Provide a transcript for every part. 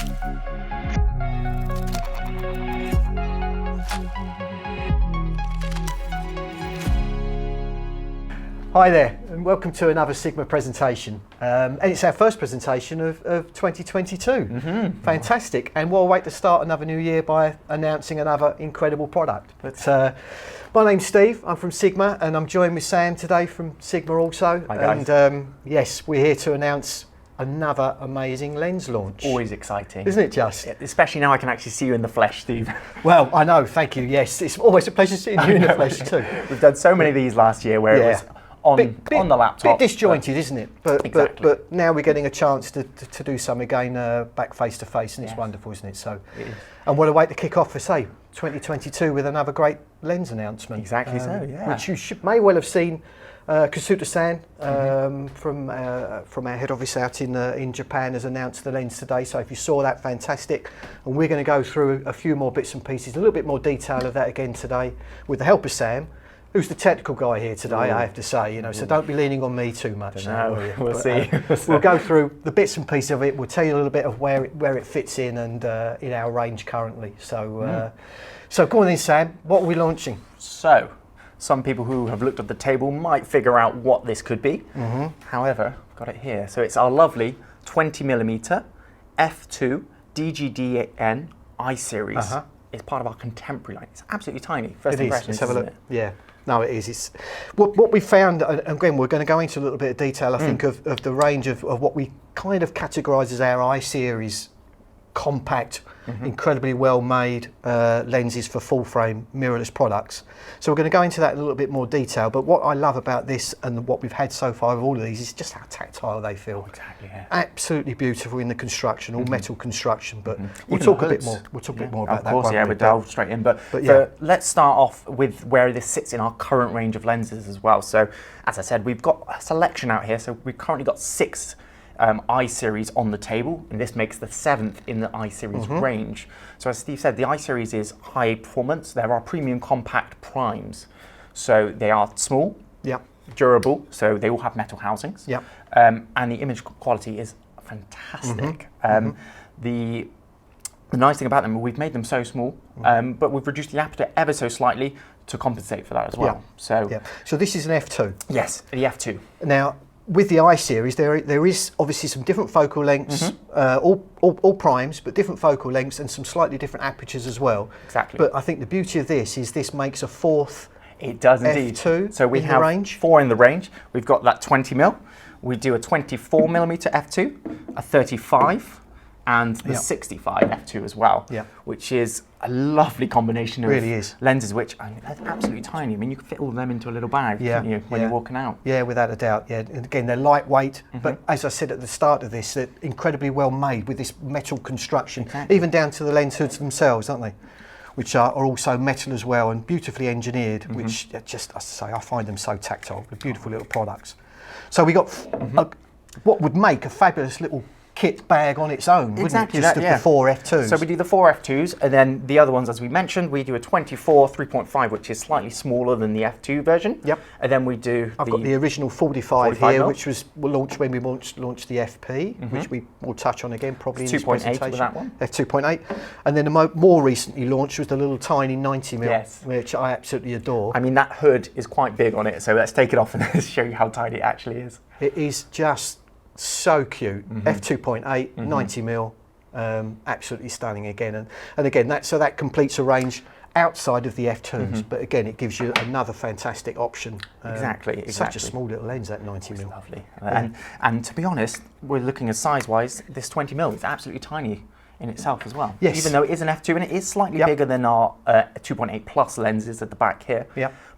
Hi there, and welcome to another Sigma presentation. And it's our first presentation of 2022. Fantastic. And we'll wait to start another new year by announcing another incredible product. But my name's Steve, I'm from Sigma, and I'm joined with Sam today from Sigma also. Hi guys. And yes, we're here to announce another amazing lens launch. Always exciting. Isn't it just? Yeah, especially now I can actually see you in the flesh, Steve. Well, I know, thank you. Yes, it's always a pleasure seeing you in the flesh too. We've done so many of these last year where it was on the laptop. Bit disjointed, isn't it? Exactly. But now we're getting a chance to do some again back face to face, and it's wonderful, isn't it? So, and what a way to kick off for, say, 2022 with another great lens announcement. Exactly so, yeah. Which you may well have seen. Kasuta-san from our head office out in Japan has announced the lens today. So if you saw that, fantastic. And we're going to go through a few more bits and pieces, a little bit more detail of that again today, with the help of Sam, who's the technical guy here today, I have to say, you know, so don't be leaning on me too much. No, we'll see. We'll go through the bits and pieces of it. We'll tell you a little bit of where it fits in and in our range currently. So, so go on then, Sam. What are we launching? So, some people who have looked at the table might figure out what this could be. However, I've got it here. So it's our lovely 20mm f2 DGDN I series. It's part of our contemporary line. It's absolutely tiny. First impression. Let's have a look. Yeah. No, it is. It's what we found, and again, we're going to go into a little bit of detail, I think, of the range of what we kind of categorise as our I series compact, incredibly well made lenses for full frame mirrorless products. So we're going to go into that in a little bit more detail, but what I love about this and what we've had so far with all of these is just how tactile they feel. Exactly, yeah. Absolutely beautiful in the construction, all metal construction, but we'll talk a bit more. We'll talk a bit more about that. Of course, we'll delve straight in. But let's start off with where this sits in our current range of lenses as well. So as I said, we've got a selection out here. So we've currently got 6 I series on the table, and this makes the 7th in the I series range. So as Steve said, the I series is high performance. There are premium compact primes, so they are small, durable, so they all have metal housings, and the image quality is fantastic. The nice thing about them, we've made them so small, but we've reduced the aperture ever so slightly to compensate for that as well. So this is an f2. Yes, the f2. Now, with the I series, there is obviously some different focal lengths, all primes, but different focal lengths and some slightly different apertures as well. Exactly. But I think the beauty of this is this makes a 4th. It does indeed. F2 so we have range. 4 in the range. We've got that 20mm. We do a 24mm f2, a 35, and the 65 f2 as well, which is a lovely combination of lenses, which I mean, they're absolutely tiny. I mean, you can fit all of them into a little bag, can't you, when you're walking out? Yeah, without a doubt. Yeah, and again, they're lightweight, but as I said at the start of this, they're incredibly well made with this metal construction, even down to the lens hoods themselves, aren't they? Which are also metal as well and beautifully engineered, which just, as I say, I find them so tactile. They're beautiful little products. So we got what would make a fabulous little kit bag on its own, wouldn't it? Just the 4 F2s. So we do the 4 F2s, and then the other ones, as we mentioned, we do a 24 3.5, which is slightly smaller than the F2 version. And then we do. I've got the original 45 here, which was launched when we launched the FP, which we will touch on again probably in this presentation. 2.8 with that one. F2.8, and then the more recently launched was the little tiny 90mm, which I absolutely adore. I mean, that hood is quite big on it, so let's take it off and show you how tiny it actually is. It is just so cute. F2.8, 90mm, absolutely stunning again. And again, that completes a range outside of the F2s, but again, it gives you another fantastic option. Exactly. Such a small little lens, that 90mm. Lovely. And to be honest, we're looking at size-wise, this 20mm is absolutely tiny in itself as well. Yes. Even though it is an f2 and it is slightly bigger than our 2.8 plus lenses at the back here.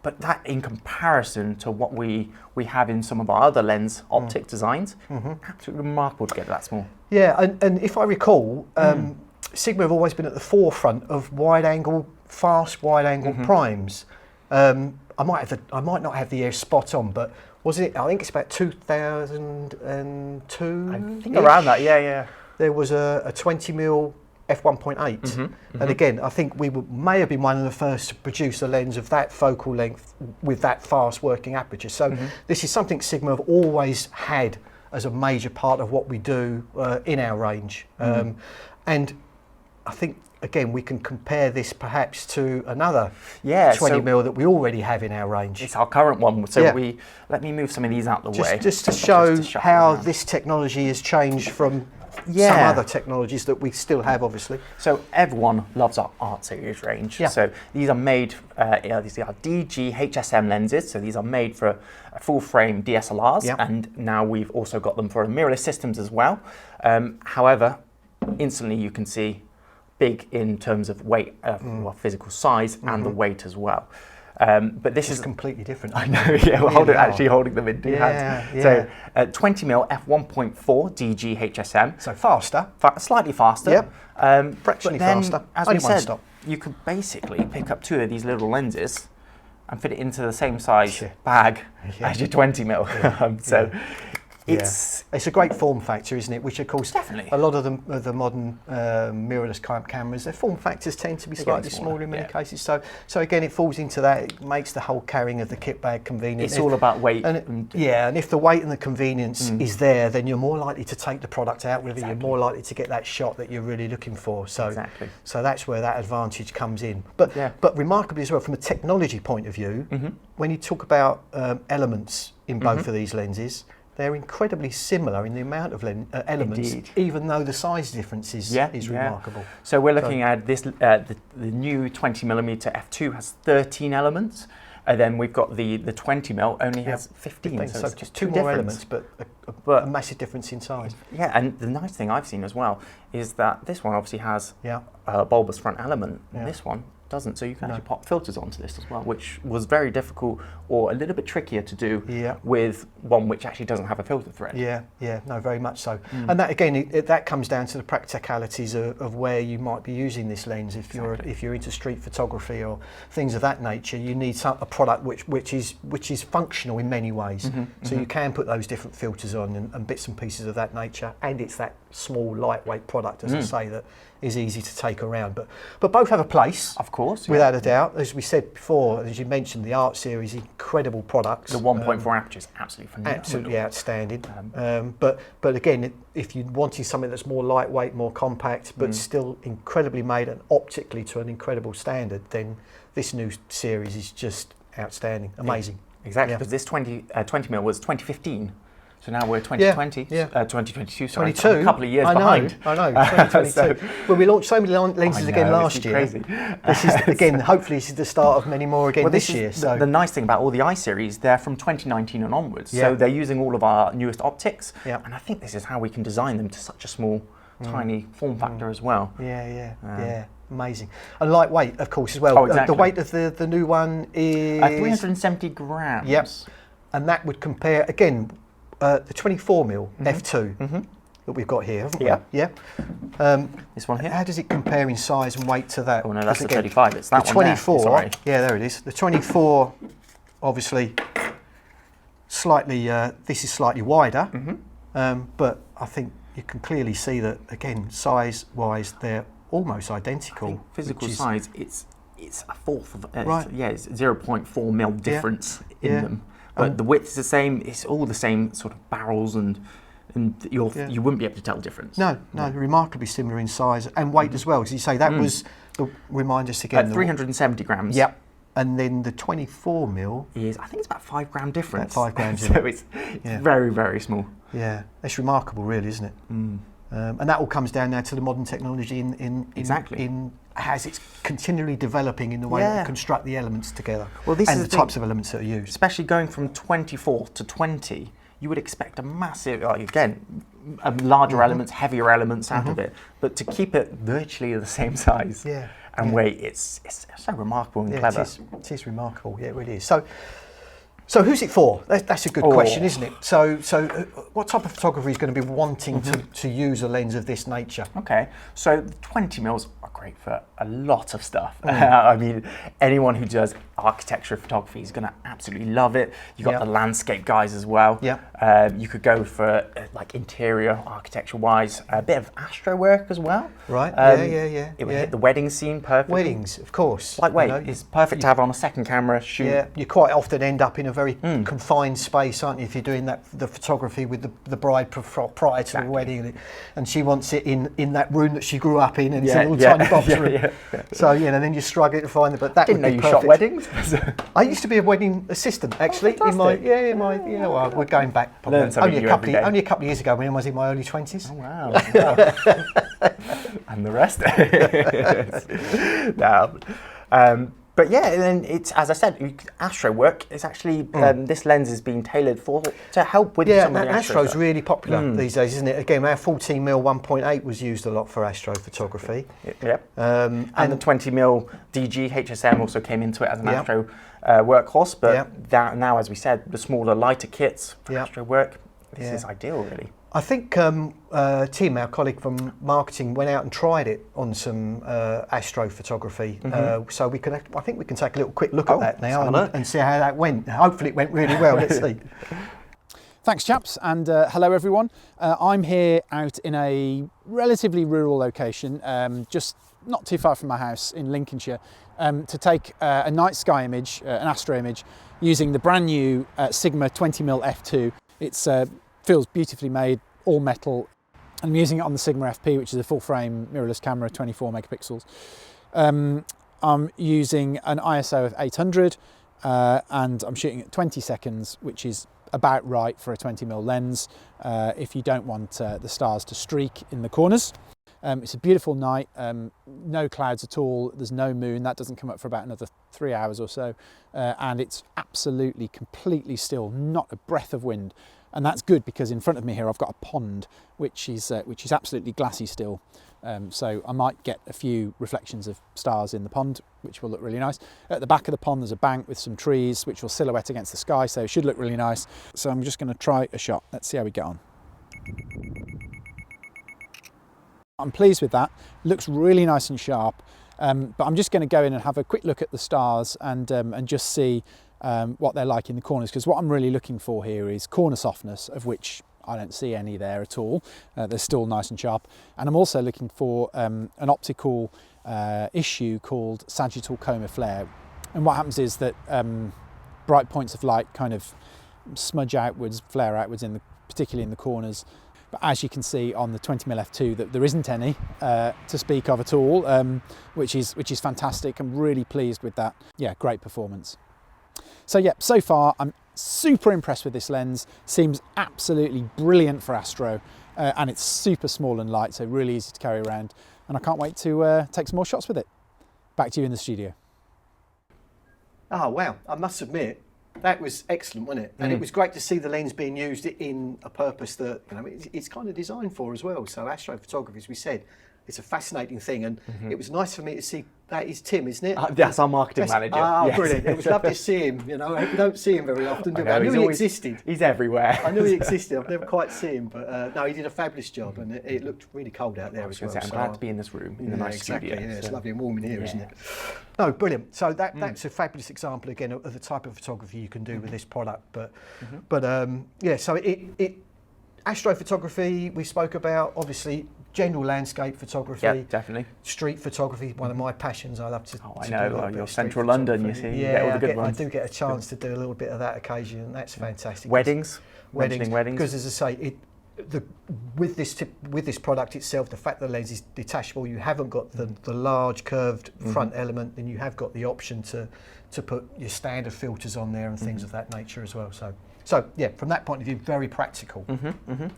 But that in comparison to what we have in some of our other lens optic designs, absolutely remarkable to get that small. Yeah, and if I recall, Sigma have always been at the forefront of fast wide angle primes. I might not have the year spot on, but was it? I think it's about 2002. I think around that. Yeah. There was a 20mm f1.8, and again, I think we may have been one of the first to produce a lens of that focal length with that fast working aperture. So this is something Sigma have always had as a major part of what we do in our range. And I think, again, we can compare this perhaps to another 20 mil that we already have in our range. It's our current one. So let me move some of these out the way. Just to show how this technology has changed from some other technologies that we still have, obviously. So everyone loves our Art Series range. Yeah. So these are made, these are DG HSM lenses. So these are made for full frame DSLRs, and now we've also got them for mirrorless systems as well. However, instantly you can see big in terms of weight, well, physical size, and the weight as well. But this is completely different. I know. Yeah, we're actually holding them in two hands. Yeah. So 20 mm f1.4 DG HSM. So faster, slightly faster. Yep. Fractionally faster. As we said, you could basically pick up two of these little lenses and fit it into the same size bag as your 20 mm. It's a great form factor, isn't it? Which, of course, definitely a lot of the modern mirrorless cameras, their form factors tend to be slightly smaller in many cases. So again, it falls into that. It makes the whole carrying of the kit bag convenient. It's all about weight. And if the weight and the convenience is there, then you're more likely to take the product out with you. You're more likely to get that shot that you're really looking for. So that's where that advantage comes in. But remarkably as well, from a technology point of view, when you talk about elements in both of these lenses, they're incredibly similar in the amount of elements, even though the size difference is remarkable. So we're looking at this, the new 20 mm f2 has 13 elements, and then we've got the 20 mm only has 15. So just two more elements, but a massive difference in size. Yeah, and the nice thing I've seen as well is that this one obviously has a bulbous front element, and this one doesn't, so you can actually pop filters onto this as well, which was very difficult or a little bit trickier to do with one which actually doesn't have a filter thread. No, very much so. And that again, that comes down to the practicalities of where you might be using this lens. If you're into street photography or things of that nature, you need a product which is functional in many ways. So you can put those different filters on and bits and pieces of that nature, and it's that small, lightweight product, as I say, that is easy to take around. But both have a place, of course, without a doubt. As we said before, as you mentioned, the Art Series, incredible products. The 1.4 aperture is absolutely phenomenal. Absolutely outstanding. But again, if you're wanting something that's more lightweight, more compact, but still incredibly made and optically to an incredible standard, then this new series is just outstanding, amazing. Exactly, because this 20 mm was 2015. So now we're 2020, 2022, sorry, 22. A couple of years behind. I know, 2022. Well, we launched so many lenses again last year. Crazy. This is, again, hopefully this is the start of many more again this year. So the nice thing about all the I-Series, they're from 2019 and onwards. So they're using all of our newest optics. And I think this is how we can design them to such a small, tiny form factor as well. Amazing. And lightweight, of course, as well. Oh, exactly. The weight of the new one is 370 grams. Yep. And that would compare, again, the 24 mm f2 that we've got here, haven't we? Yeah. This one here. How does it compare in size and weight to that? Oh no, that's the 35. It's that the one 24. There. Sorry. Yeah, there it is. The 24, obviously, slightly. This is slightly wider, but I think you can clearly see that again, size-wise, they're almost identical. I think physical size, it's a fourth of. It's 0.4 mm difference in them. But the width is the same. It's all the same sort of barrels, and you wouldn't be able to tell the difference. No, remarkably similar in size and weight as well. As you say, that was, remind us again. 370 grams. Yep. And then the 24 mm is, I think it's about 5 gram difference. About 5 grams. So it's very, very small. Yeah, that's remarkable, really, isn't it? And that all comes down now to the modern technology in as it's continually developing in the way that you construct the elements together. Well, this and is the types of elements that are used. Especially going from 24 to 20, you would expect a massive, larger elements, heavier elements out of it. But to keep it virtually the same size and weight, it's so remarkable and clever. It is remarkable. Yeah, it really is. So who's it for? That's a good question, isn't it? So what type of photographer is going to be wanting to use a lens of this nature? Okay, so the 20 mm are great for a lot of stuff. I mean, anyone who does architecture photography is going to absolutely love it. You've got Yeah. the landscape guys as well. Yeah. You could go for like interior architecture wise, a bit of Astro work as well. Right. It would yeah. hit the wedding scene perfectly. Weddings, of course. Lightweight. You know, It's perfect to have on a second camera shoot. Yeah, you quite often end up in a very confined space, aren't you, if you're doing the photography with the bride prior to the wedding, and she wants it in that room that she grew up in, and it's a little tiny box room. Yeah. So then you're struggling to find it. But that Didn't know would be you perfect. shot weddings. I used to be a wedding assistant, actually. fantastic. Well, we're going back probably Learn something new every day. only a couple of years ago when I was in my early 20s. Oh, wow. And the rest. No. But yeah, and then it's, as I said, Astro work is actually, this lens is being tailored to help with some of the Astro's stuff. really popular these days, isn't it? Again, our 14mm 1.8 was used a lot for astro photography. Yep. And the 20mm DG HSM also came into it as an Astro workhorse, but now, as we said, the smaller, lighter kits for Astro work, this is ideal, really. I think Tim, our colleague from marketing, went out and tried it on some astro photography. So I think we can take a little quick look at that now and see how that went. Hopefully it went really well. Let's see. Thanks, chaps, and hello everyone. I'm here out in a relatively rural location, just not too far from my house in Lincolnshire, to take a night sky image, an astro image, using the brand new Sigma 20mm f2. It's feels beautifully made, all metal. I'm using it on the Sigma FP, which is a full frame mirrorless camera, 24 megapixels. I'm using an ISO of 800 and I'm shooting at 20 seconds, which is about right for a 20mm lens if you don't want the stars to streak in the corners. It's a beautiful night, no clouds at all, there's no moon, that doesn't come up for about another 3 hours or so, and it's absolutely completely still, not a breath of wind. And that's good because in front of me here I've got a pond which is absolutely glassy still. So I might get a few reflections of stars in the pond, which will look really nice. At the back of the pond there's a bank with some trees which will silhouette against the sky, so it should look really nice. So I'm just going to try a shot. Let's see how we get on. I'm pleased with that. Looks really nice and sharp. But I'm just going to go in and have a quick look at the stars and just see what they're like in the corners, because what I'm really looking for here is corner softness, of which I don't see any there at all. They're still nice and sharp. And I'm also looking for an optical issue called sagittal coma flare. And what happens is that bright points of light kind of smudge outwards, flare outwards, particularly in the corners. But as you can see on the 20mm f2, that there isn't any to speak of at all, which is fantastic. I'm really pleased with that. Yeah, great performance. So yeah, so far I'm super impressed with this lens. Seems absolutely brilliant for astro, and it's super small and light, so really easy to carry around. And I can't wait to take some more shots with it. Back to you in the studio. Oh wow, I must admit, that was excellent, wasn't it? And it was great to see the lens being used in a purpose that it's kind of designed for as well. So astrophotography, as we said, it's a fascinating thing, and it was nice for me to see. That is Tim, isn't it? That's our marketing manager. Ah, yes. Brilliant. It was lovely to see him. We don't see him very often, do we? I knew he existed. He's everywhere. I knew he existed. I've never quite seen him, but no, he did a fabulous job, and it looked really cold out there as well. I'm glad to be in this room, in the nice studio. Yeah, it's lovely and warm in here, isn't it? No, brilliant. So that's a fabulous example again of the type of photography you can do with this product. But yeah, so astrophotography we spoke about, obviously. General landscape photography, yeah, definitely. Street photography, one of my passions. I love to. Oh, I know. You're Central London, you see. Yeah, you get all the good ones. I do get a chance to do a little bit of that occasionally, and that's fantastic. Weddings. Because as I say, with this product itself, the fact that the lens is detachable, you haven't got the large curved front element, then you have got the option to put your standard filters on there and things of that nature as well. So yeah, from that point of view, very practical.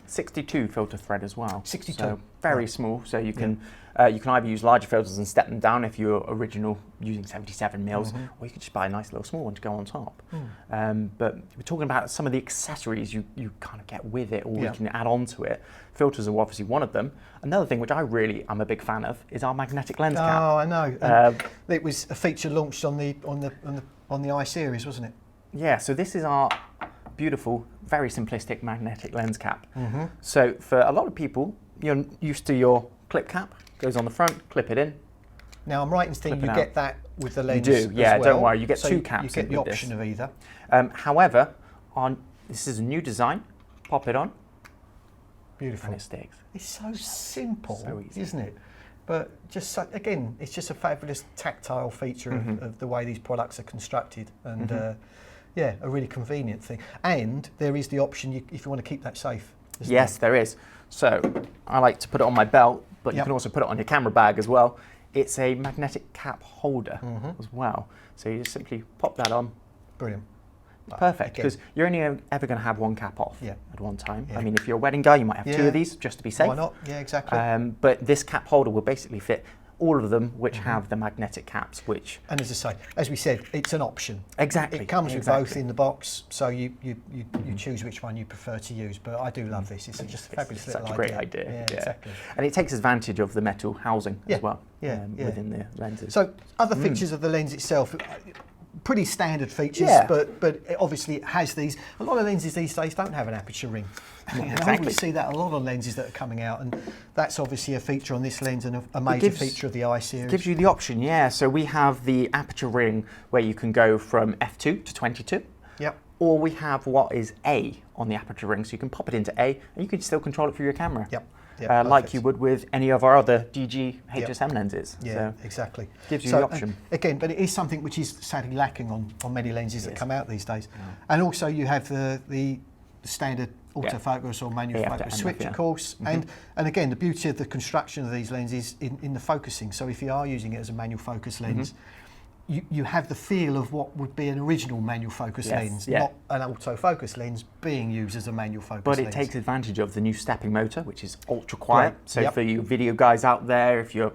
62 filter thread as well. 62. So very small. So you can either use larger filters and step them down if you're original using 77 mils, or you could just buy a nice little small one to go on top. But we're talking about some of the accessories you kind of get with it, or you can add on to it. Filters are obviously one of them. Another thing which I'm a big fan of is our magnetic lens cap. Oh, I know. It was a feature launched on the I series, wasn't it? Yeah. So this is our beautiful, very simplistic magnetic lens cap. So for a lot of people, you're used to your clip cap, goes on the front, clip it in, Now I'm right in thinking you get that with the lens. You do, yeah. as well. Don't worry, you get So two caps. You get the with option this. of either. However, this is a new design. Pop it on, Beautiful. and it sticks. It's so simple, So easy. isn't it? But just again, it's just a fabulous tactile feature of the way these products are constructed, and yeah, a really convenient thing. And there is the option if you want to keep that safe. Yes, there is. So I like to put it on my belt, but you can also put it on your camera bag as well. It's a magnetic cap holder as well. So you just simply pop that on. Brilliant. Perfect, because you're only ever going to have one cap off at one time. Yeah. I mean, if you're a wedding guy, you might have two of these just to be safe. Why not? Yeah, exactly. But this cap holder will basically fit all of them which have the magnetic caps, which... And as I say, as we said, it's an option. Exactly. It comes with both in the box, so you choose which one you prefer to use. But I do love this. It's just a fabulous little idea. Such a great idea. Yeah, exactly. And it takes advantage of the metal housing as well within the lenses. So other features of the lens itself, pretty standard features, but obviously it has these. A lot of lenses these days don't have an aperture ring. I would see that a lot of lenses that are coming out, and that's obviously a feature on this lens and a major feature of the I series. It gives you the option, yeah. So we have the aperture ring where you can go from f2 to 22. Yep. Or we have what is A on the aperture ring, so you can pop it into A and you can still control it through your camera. Yep. Like you would with any of our other DG HSM lenses. Yeah, so exactly. Gives you the option. Again, but it is something which is sadly lacking on many lenses that come out these days. And also you have the standard autofocus or manual focus switch, of course. And again, the beauty of the construction of these lenses in the focusing. So if you are using it as a manual focus lens, you have the feel of what would be an original manual focus lens, not an autofocus lens being used as a manual focus lens. But it takes advantage of the new stepping motor, which is ultra quiet. So for you video guys out there, if you're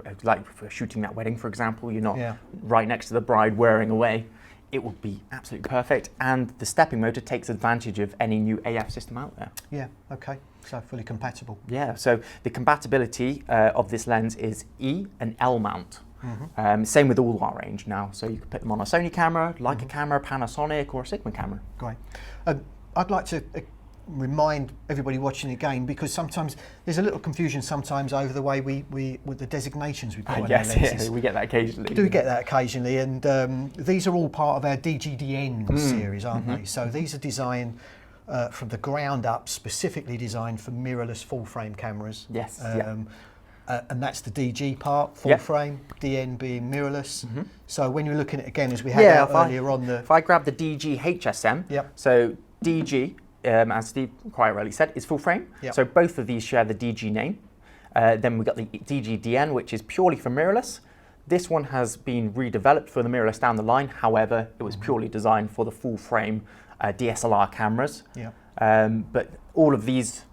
shooting that wedding, for example, you're not right next to the bride whirring away, it would be absolutely perfect. And the stepping motor takes advantage of any new AF system out there. Yeah, okay. So fully compatible. Yeah, so the compatibility of this lens is E and L mount. Same with all our range now, so you can put them on a Sony camera, Leica camera, Panasonic, or a Sigma camera. Great. I'd like to remind everybody watching again, because sometimes there's a little confusion sometimes over the way we with the designations we put on our lenses. Yeah, we get that occasionally. Do get that occasionally, and these are all part of our DGDN series, aren't they? So these are designed from the ground up, specifically designed for mirrorless full frame cameras. Yes. And that's the DG part, full frame, DN being mirrorless. So when you're looking at, again, as we had out earlier on the... If I grab the DG HSM, so DG, as Steve quite rightly said, is full frame. So both of these share the DG name. Then we've got the DG DN, which is purely for mirrorless. This one has been redeveloped for the mirrorless down the line. However, it was purely designed for the full frame DSLR cameras. But all of these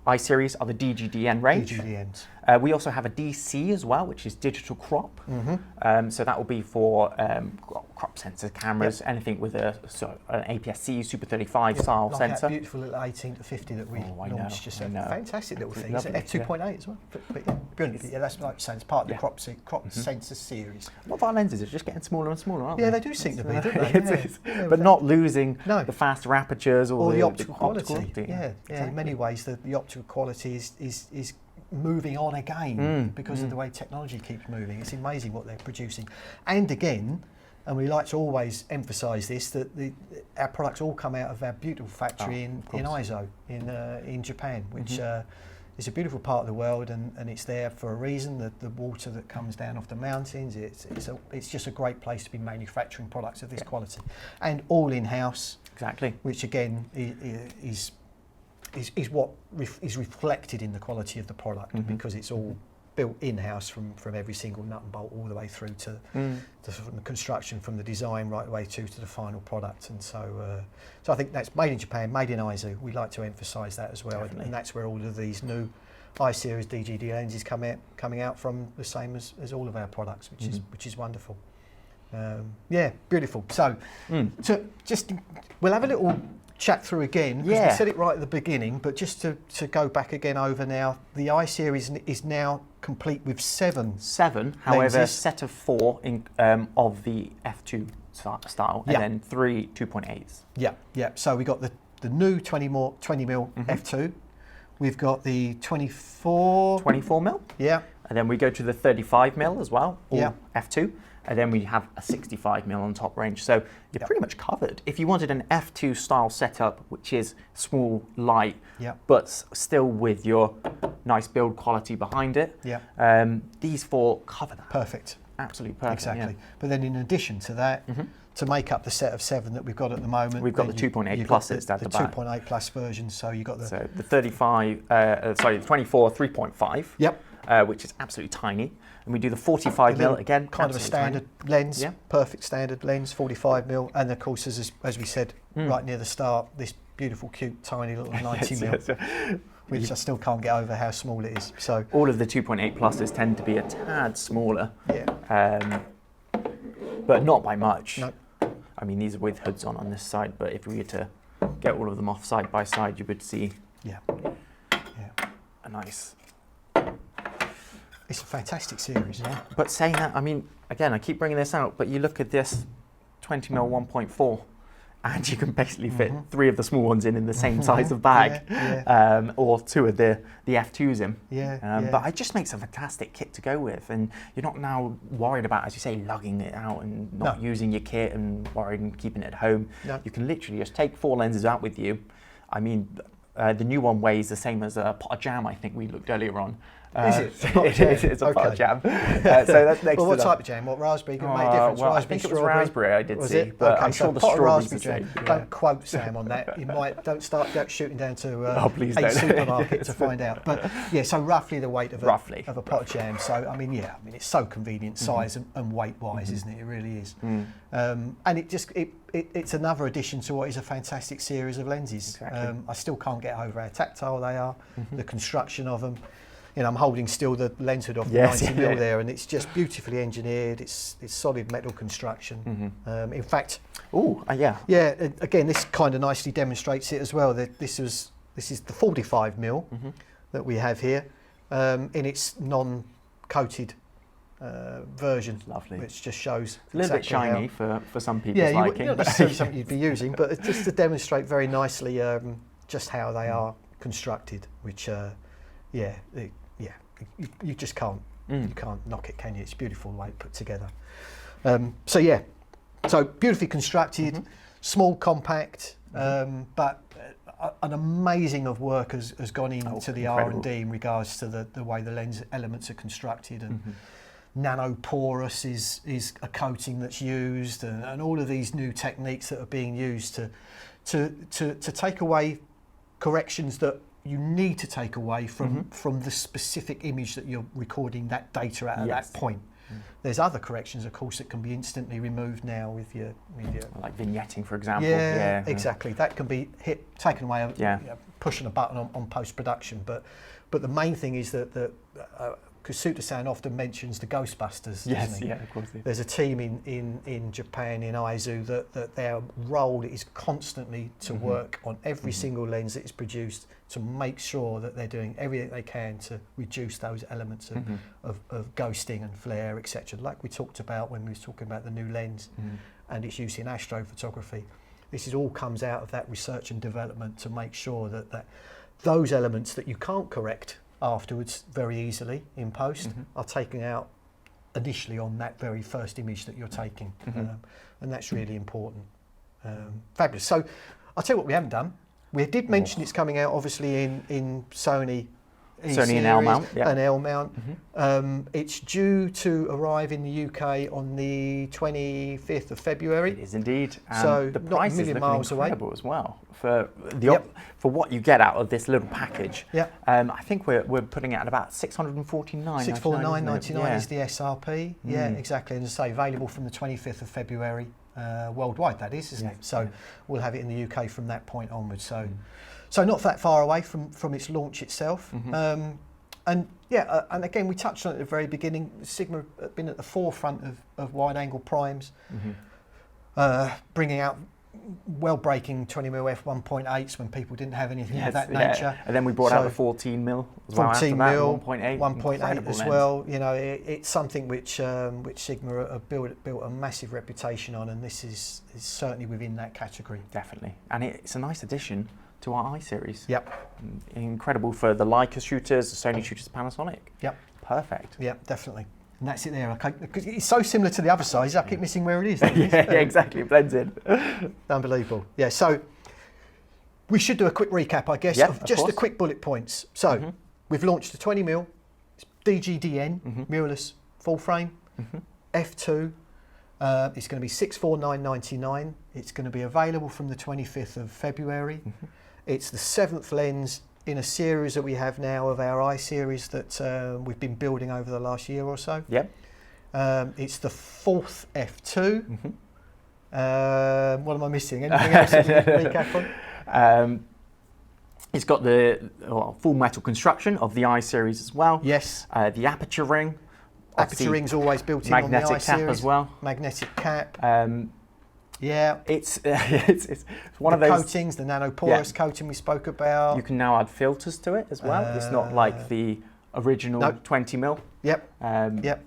I-series are the DGDN range. DGDNs. We also have a DC as well, which is digital crop. So that will be for crop sensor cameras, anything with an APS-C Super 35 style like sensor. That beautiful little 18 to 50 that we launched. Just a fantastic little thing. It's F2.8 as well. But brilliant. Yeah, that's like you say, it's part of the crop sensor series. What of our lenses are just getting smaller and smaller, aren't they? Yeah, they do seem to be, don't they? But not losing the faster apertures or the optical quality. Yeah, in many ways the optical quality is moving on again because of the way technology keeps moving. It's amazing what they're producing. And again, and we like to always emphasise this, that our products all come out of our beautiful factory in Aizo in Japan, which is a beautiful part of the world, and it's there for a reason. The water that comes down off the mountains, it's just a great place to be manufacturing products of this quality, and all in-house. Exactly. Which again is what is reflected in the quality of the product, because it's all built in-house from every single nut and bolt all the way through to from the construction, from the design right the way to the final product. And so I think that's made in Japan, made in Aizu. We like to emphasise that as well, and that's where all of these new I-series DGD lenses coming out from, the same as all of our products, which is wonderful. Yeah, beautiful. So we'll have a little chat through again, because we said it right at the beginning, but just to go back again over now, the I-series is now complete with seven, however, lenses. set of 4 of the F2 style, and then 3 2.8s. Yeah. So we got the new 20 mil F2. We've got the 24 mil. Yeah. And then we go to the 35mm as well, or Yeah. f2. And then we have a 65mm on top range. So you're pretty much covered. If you wanted an f2 style setup, which is small, light, but still with your nice build quality behind it, these four cover that. Perfect. Absolutely perfect. Exactly. Yeah. But then in addition to that, to make up the set of 7 that we've got at the moment, we've got the 2.8 pluses at the back. 2.8 plus version. So you got the the 24 3.5. Which is absolutely tiny. And we do the 45mm again. Kind of a standard lens, perfect standard lens, 45mm. And of course, as we said right near the start, this beautiful, cute, tiny little 90mm, which I still can't get over how small it is. So all of the 2.8 pluses tend to be a tad smaller, but not by much. No. I mean, these are with hoods on this side, but if we were to get all of them off side by side, you would see a nice... It's a fantastic series. Yeah. But saying that, I mean, again, I keep bringing this out, but you look at this 20mm 1.4, and you can basically fit 3 of the small ones in the same size of bag, or 2 of the F2s in. But it just makes a fantastic kit to go with, and you're not now worried about, as you say, lugging it out and not using your kit and worried and keeping it at home. No. You can literally just take 4 lenses out with you. I mean, the new one weighs the same as a pot of jam, I think we looked earlier on. Is it? It's a pot of jam. So that's next well, what to type of jam? What raspberry can make a difference? Well, raspberry, I think it was strawberry? raspberry I did was see, it? but Okay, I'm so sure the pot of strawberries raspberry the jam. same. Don't quote Sam on that. You might don't start shooting down to please a don't. supermarket to find out. But yeah, so roughly the weight of a pot of jam. So I mean, it's so convenient size and weight wise, isn't it? It really is. And it's another addition to what is a fantastic series of lenses. Exactly. I still can't get over how tactile they are, the construction of them. You know, I'm holding still the lens hood off the 90mm there, and it's just beautifully engineered. It's solid metal construction. In fact, again, this kind of nicely demonstrates it as well. That this is the 45mm that we have here in its non-coated version. Lovely. Which just shows a little bit shiny for some people's liking. Not necessarily something you'd be using, but it's just to demonstrate very nicely just how they are constructed. Which, you just can't you can't knock it, can you? It's beautiful the way it's put together. So beautifully constructed, small, compact, but an amazing of work has gone into the R&D in regards to the way the lens elements are constructed, and nanoporous is a coating that's used, and all of these new techniques that are being used to take away corrections that you need to take away from the specific image that you're recording that data at that point. There's other corrections, of course, that can be instantly removed now with your like vignetting, for example. Yeah, exactly. That can be taken away, pushing a button on post-production. But the main thing is that Kasuta-san often mentions the Ghostbusters. Yes, of course. There's a team in Japan, in Aizu, that their role is constantly to work on every single lens that is produced to make sure that they're doing everything they can to reduce those elements of ghosting and flare, etc. Like we talked about when we were talking about the new lens and its use in astrophotography. This all comes out of that research and development to make sure that those elements that you can't correct afterwards very easily in post are taken out initially on that very first image that you're taking, and that's really important. Fabulous. So I'll tell you what we haven't done. We did mention it's coming out obviously in Sony and L mount. And L mount. It's due to arrive in the UK on the 25th of February. It is indeed. And so the not price a million is miles away incredible as well for for what you get out of this little package. I think we're putting it at about $649. $649.99 is the SRP. Yeah, exactly. And as I say, available from the 25th of February worldwide. That is, isn't it? So we'll have it in the UK from that point onwards. So not that far away from its launch itself. And again, we touched on it at the very beginning. Sigma have been at the forefront of wide-angle primes, bringing out well-breaking 20mm f1.8s when people didn't have anything of that nature. And then we brought out the 14mm as well. 14mm, 1.8, 1.8 as well. You know, it's something which Sigma have built a massive reputation on, and this is certainly within that category. Definitely, and it's a nice addition to our I series. Yep. Incredible for the Leica shooters, the Sony shooters, Panasonic. Yep. Perfect. Yeah, definitely. And that's it there. Because it's so similar to the other size, I keep missing where it is. Yeah, exactly. It blends in. Unbelievable. Yeah, so we should do a quick recap, I guess, Yeah, of of just the course. quick bullet points. So we've launched the 20mm, DGDN, mirrorless full frame, f2. It's going to be $649.99. It's going to be available from the 25th of February. It's the 7th lens in a series that we have now of our I series that we've been building over the last year or so. Yep. It's the 4th f2. What am I missing? Anything else that we can recap on? It's got the full metal construction of the I series as well. Yes. The aperture ring. Aperture ring's always built in on the I Magnetic cap series. as well. Magnetic cap. Yeah. It's one of the those coatings, the nanoporous coating we spoke about. You can now add filters to it as well. It's not like the original 20mm. Yep. Yep.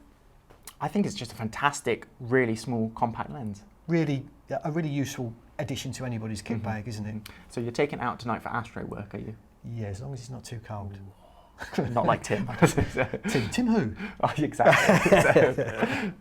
I think it's just a fantastic, really small, compact lens. Really, a really useful addition to anybody's kit bag, isn't it? So you're taking it out tonight for Astro work, are you? Yeah, as long as it's not too cold. Not like Tim. Tim who? Oh, exactly.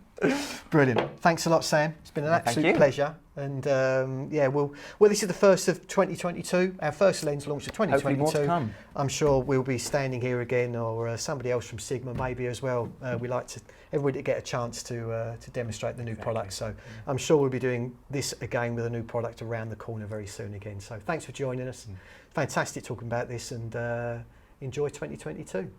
Brilliant. Thanks a lot, Sam. It's been an absolute pleasure. And well, this is the first of 2022. Our first lens launched in 2022. Hopefully more to come. I'm sure we'll be standing here again, or somebody else from Sigma maybe as well. We like everybody to get a chance to demonstrate the new product. So I'm sure we'll be doing this again with a new product around the corner very soon again. So thanks for joining us. Fantastic talking about this, and enjoy 2022.